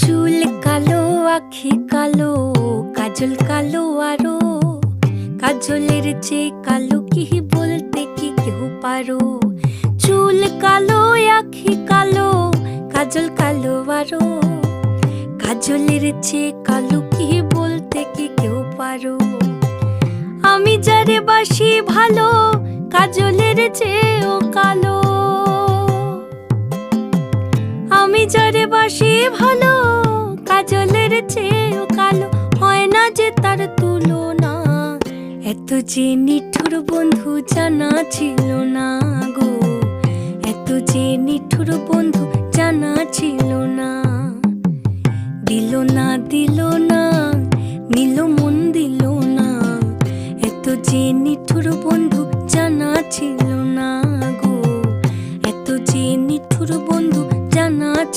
চুল কালো, আখি কালো, কাজল কালো আরো। কাজলের চেয়ে কালো কি বলতে কি কেউ পারো? চুল কালো, আখি কালো, কাজল কালো আরো। কাজলের চেয়ে কালো কি বলতে কি কেউ পারো? আমি যারে বাসি ভালো, কাজলের চেয়েও কালো। আমি যারে বাসি ভালো, কাজলের চেয়েও কালো। হয় না যে তার তুলনা, এত যে নিঠুর বন্ধু জানা ছিল না গো। এত যে নিঠুর বন্ধু জানা ছিল না। দিল না, দিল না, নিল মন দিল না। এত যে নিঠুর বন্ধু জানা ছিল না